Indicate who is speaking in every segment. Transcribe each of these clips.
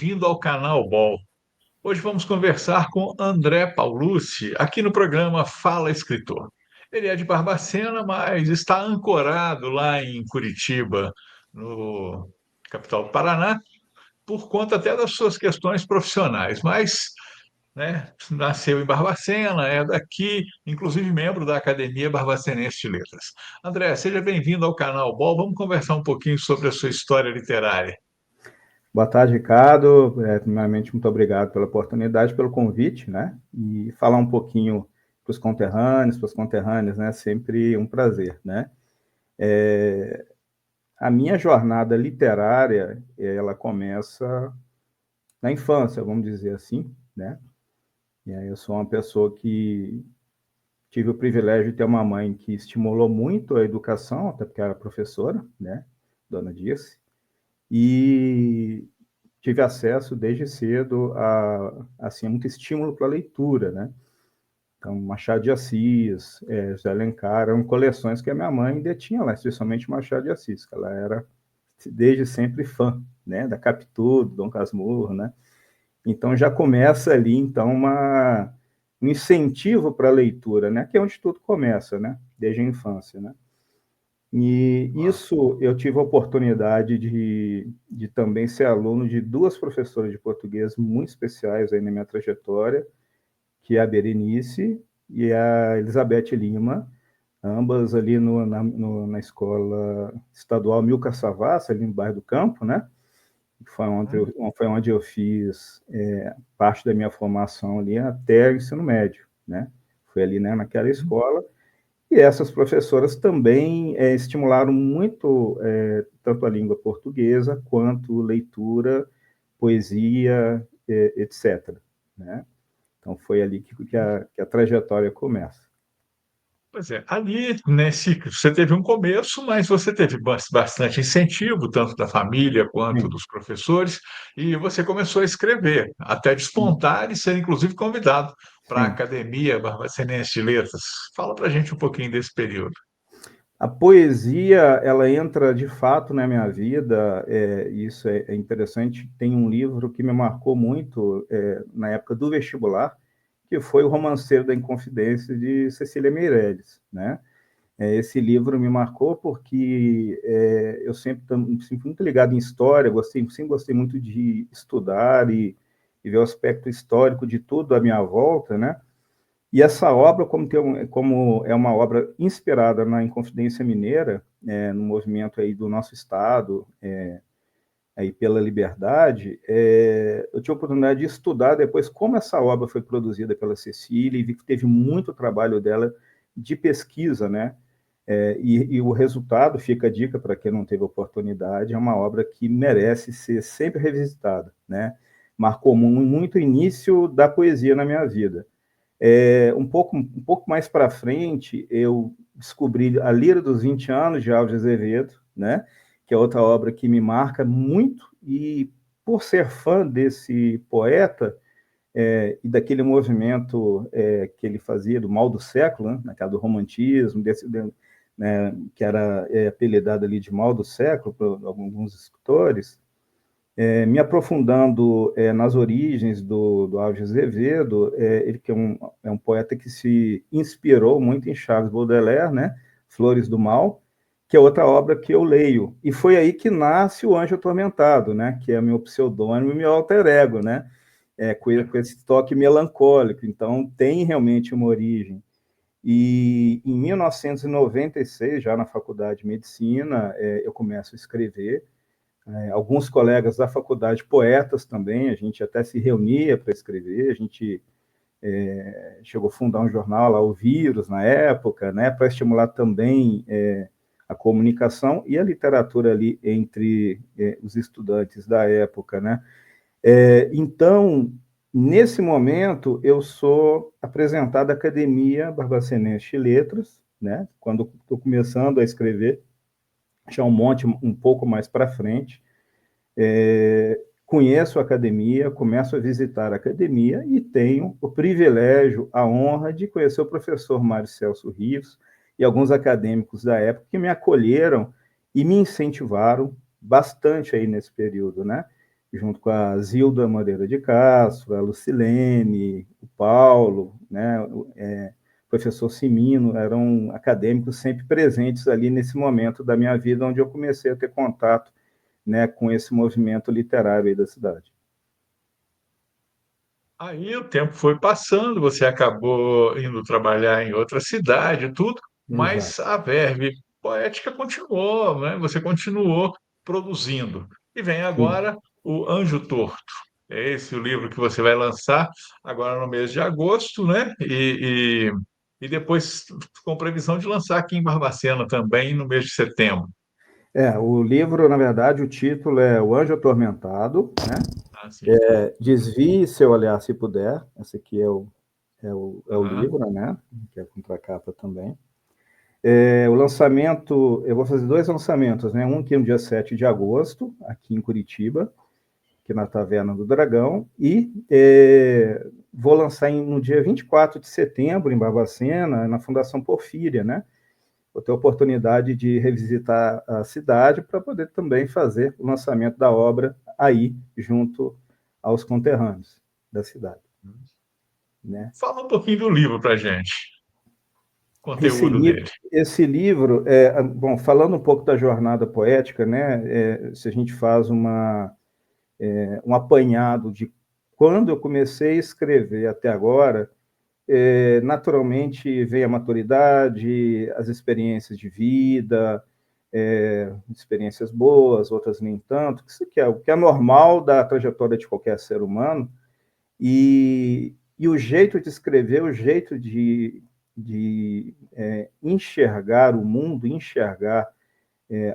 Speaker 1: bem-vindo ao canal BOL. Hoje vamos conversar com André Paulucci, aqui no programa Fala Escritor. Ele é de Barbacena, mas está ancorado lá em Curitiba, no capital do Paraná, por conta até das suas questões profissionais. Mas, né, nasceu em Barbacena, é daqui, inclusive membro da Academia Barbacenense de Letras. André, seja bem-vindo ao canal BOL. Vamos conversar um pouquinho sobre a sua história literária.
Speaker 2: Boa tarde, Ricardo. Primeiramente, muito obrigado pela oportunidade, pelo convite, né? E falar um pouquinho para os conterrâneos, para as conterrâneas, né? Sempre um prazer, né? A minha jornada literária, ela começa na infância, vamos dizer assim, né? E aí eu sou uma pessoa que tive o privilégio de ter uma mãe que estimulou muito a educação, até porque era professora, né? Dona Dirce. E tive acesso desde cedo a assim, muito estímulo para a leitura, né? Então, Machado de Assis, José Alencar, eram coleções que a minha mãe detinha lá, especialmente Machado de Assis, que ela era desde sempre fã, né? Da Capitu, do Dom Casmurro, né? Então já começa ali, então, um incentivo para a leitura, né? Que é onde tudo começa, né? Desde a infância, né? E isso eu tive a oportunidade de também ser aluno de duas professoras de português muito especiais aí na minha trajetória, que é a Berenice e a Elizabeth Lima, ambas ali na escola estadual Milcar Savassi, ali no bairro do Campo, né? Foi onde eu fiz parte da minha formação ali até o ensino médio, né? Foi ali, né, naquela escola. E essas professoras também estimularam muito tanto a língua portuguesa quanto leitura, poesia, etc. Né? Então, foi ali que a trajetória começa.
Speaker 1: Pois é, ali nesse você teve um começo, mas você teve bastante incentivo, tanto da família quanto
Speaker 2: Sim,
Speaker 1: dos professores, e você começou a escrever, até despontar e ser inclusive convidado para a
Speaker 2: sim.
Speaker 1: Academia Barbacenense de Letras. Fala para a gente um pouquinho desse período.
Speaker 2: A poesia, ela entra de fato na minha vida, isso é interessante. Tem um livro que me marcou muito na época do vestibular, que foi O Romanceiro da Inconfidência, de Cecília Meirelles, né? Esse livro me marcou porque eu sempre fui muito ligado em história, sempre gostei muito de estudar e ver o aspecto histórico de tudo à minha volta, né? E essa obra, como é uma obra inspirada na Inconfidência Mineira, no movimento aí do nosso Estado, aí pela liberdade, eu tive a oportunidade de estudar depois como essa obra foi produzida pela Cecília e vi que teve muito trabalho dela de pesquisa, né? E o resultado, fica a dica para quem não teve oportunidade, é uma obra que merece ser sempre revisitada, né? Marcou muito o início da poesia na minha vida. Um pouco mais para frente, eu descobri A Lira dos 20 Anos, de Alves Azevedo, né? Que é outra obra que me marca muito, e por ser fã desse poeta e daquele movimento que ele fazia, do mal do século, né? Naquela do romantismo, né? Que era apelidado ali de mal do século por alguns escritores, me aprofundando nas origens do Alves Azevedo, ele que é um poeta que se inspirou muito em Charles Baudelaire, né? Flores do Mal, que é outra obra que eu leio. E foi aí que nasce O Anjo Atormentado, né? Que é meu pseudônimo e meu alter ego, né? Com esse toque melancólico. Então, tem realmente uma origem. E em 1996, já na faculdade de medicina, eu começo a escrever. Alguns colegas da faculdade, poetas também, a gente até se reunia para escrever, a gente chegou a fundar um jornal lá, o Vírus, na época, né, para estimular também a comunicação e a literatura ali entre os estudantes da época, né. Então, nesse momento, eu sou apresentado à Academia Barbacenense de Letras, né, quando estou começando a escrever, já um pouco mais para frente. Conheço a academia, começo a visitar a academia e tenho o privilégio, a honra de conhecer o professor Mário Celso Rios e alguns acadêmicos da época que me acolheram e me incentivaram bastante aí nesse período, né? junto com a Zilda Moreira de Castro, a Lucilene, o Paulo, né, o professor Simino, eram acadêmicos sempre presentes ali nesse momento da minha vida, onde eu comecei a ter contato, né, com esse movimento literário aí da cidade.
Speaker 1: Aí o tempo foi passando, você acabou indo trabalhar em outra cidade, tudo,
Speaker 2: Exato.
Speaker 1: mas a verve poética continuou, né? Você continuou produzindo. E vem
Speaker 2: Sim.
Speaker 1: agora o Anjo Torto. É esse o livro que você vai lançar agora no mês de agosto, né? E depois com previsão de lançar aqui em Barbacena também no mês de setembro.
Speaker 2: O livro, na verdade, o título é O Anjo Atormentado, né?
Speaker 1: Ah, sim.
Speaker 2: Desvie seu olhar se puder. Esse aqui é o
Speaker 1: Aham.
Speaker 2: livro, né? Que é a contracapa também. O lançamento, eu vou fazer 2 lançamentos, né? Um que é no dia 7 de agosto, aqui em Curitiba, aqui na Taverna do Dragão, e vou lançar no dia 24 de setembro, em Barbacena, na Fundação Porfíria, né? Vou ter a oportunidade de revisitar a cidade para poder também fazer o lançamento da obra aí, junto aos conterrâneos da cidade, né?
Speaker 1: Fala um pouquinho do livro para gente,
Speaker 2: Esse
Speaker 1: conteúdo
Speaker 2: livro,
Speaker 1: dele.
Speaker 2: esse livro bom, falando um pouco da jornada poética, né? Se a gente faz um apanhado de quando eu comecei a escrever até agora, naturalmente vem a maturidade, as experiências de vida, experiências boas, outras nem tanto, isso que é o que é normal da trajetória de qualquer ser humano, e o jeito de escrever, o jeito de enxergar o mundo, enxergar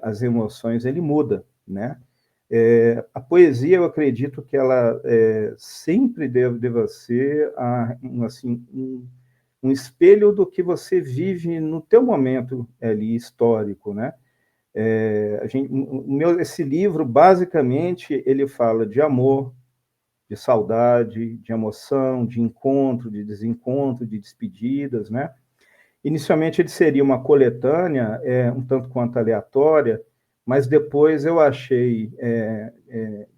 Speaker 2: as emoções, ele muda, né? A poesia, eu acredito que ela sempre deva ser assim, um espelho do que você vive no teu momento ali histórico, né? Esse livro, basicamente, ele fala de amor, de saudade, de emoção, de encontro, de desencontro, de despedidas, né? Inicialmente ele seria uma coletânea, um tanto quanto aleatória, mas depois eu achei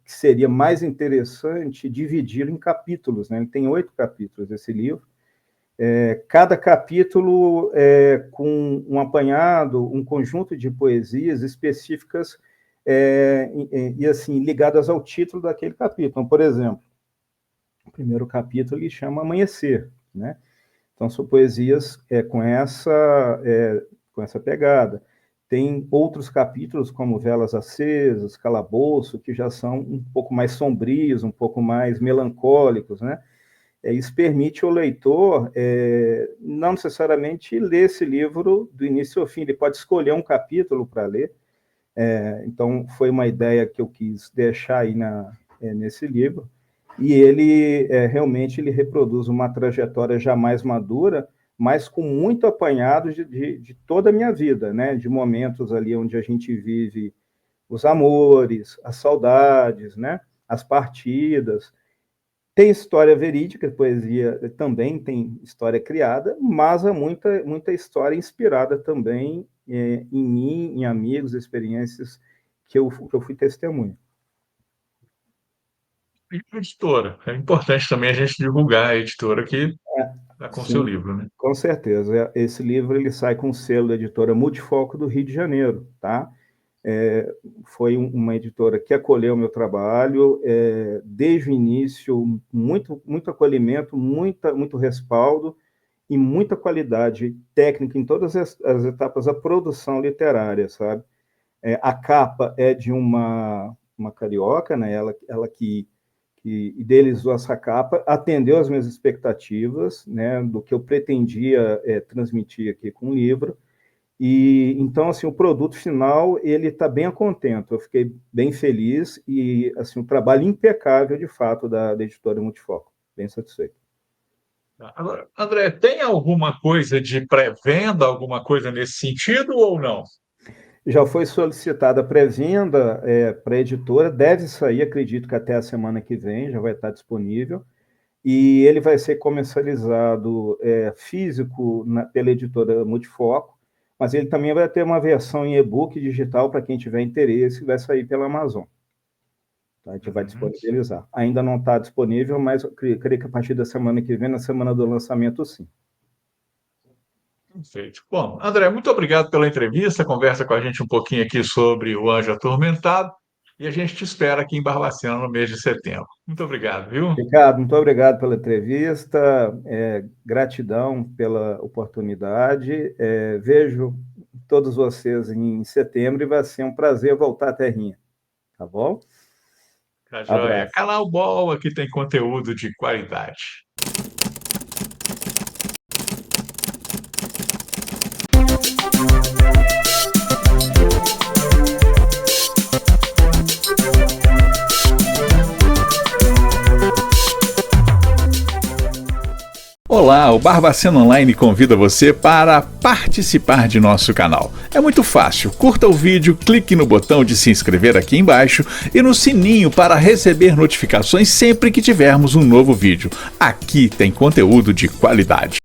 Speaker 2: que seria mais interessante dividi-lo em capítulos, né? Ele tem 8 capítulos, esse livro. Cada capítulo com um apanhado, um conjunto de poesias específicas e assim ligadas ao título daquele capítulo. Então, por exemplo, o primeiro capítulo ele chama Amanhecer, né? Então, são poesias com essa pegada. Tem outros capítulos, como Velas Acesas, Calabouço, que já são um pouco mais sombrios, um pouco mais melancólicos, né? Isso permite ao leitor não necessariamente ler esse livro do início ao fim, ele pode escolher um capítulo para ler. Então, foi uma ideia que eu quis deixar aí nesse livro. E ele realmente ele reproduz uma trajetória já mais madura, mas com muito apanhado de toda a minha vida, né? De momentos ali onde a gente vive os amores, as saudades, né? As partidas. Tem história verídica, poesia também tem história criada, mas há muita história inspirada também em mim, em amigos, experiências que eu fui testemunha.
Speaker 1: E a editora. É importante também a gente divulgar a editora que está com o seu
Speaker 2: Sim,
Speaker 1: livro, né?
Speaker 2: com certeza. Esse livro ele sai com o selo da editora Multifoco do Rio de Janeiro, tá? Foi uma editora que acolheu o meu trabalho desde o início, muito acolhimento, muito respaldo e muita qualidade técnica em todas as etapas da produção literária, sabe? A capa é de uma carioca, né? Ela que idealizou essa capa, atendeu às minhas expectativas, né? Do que eu pretendia transmitir aqui com o livro. E então, assim, o produto final ele está bem a contento. Eu fiquei bem feliz e assim um trabalho impecável de fato da editora Multifoco. Bem satisfeito.
Speaker 1: Agora, André, tem alguma coisa de pré-venda, alguma coisa nesse sentido ou não?
Speaker 2: Já foi solicitada a pré-venda para a editora, deve sair, acredito que até a semana que vem já vai estar disponível. E ele vai ser comercializado físico pela editora Multifoco, mas ele também vai ter uma versão em e-book digital para quem tiver interesse, vai sair pela Amazon. A gente vai disponibilizar. Ainda não está disponível, mas eu creio que a partir da semana que vem, na semana do lançamento, sim.
Speaker 1: Perfeito. Bom, André, muito obrigado pela entrevista, conversa com a gente um pouquinho aqui sobre o Anjo Atormentado, e a gente te espera aqui em Barbacena no mês de setembro. Muito obrigado, viu?
Speaker 2: Ricardo, muito obrigado pela entrevista, gratidão pela oportunidade. Vejo todos vocês em setembro e vai ser um prazer voltar à terrinha, tá bom?
Speaker 1: Tá joia.
Speaker 2: Abraço.
Speaker 1: Canal Ball, aqui tem conteúdo de qualidade. Olá, o Barbacena Online convida você para participar de nosso canal. É muito fácil, curta o vídeo, clique no botão de se inscrever aqui embaixo e no sininho para receber notificações sempre que tivermos um novo vídeo. Aqui tem conteúdo de qualidade.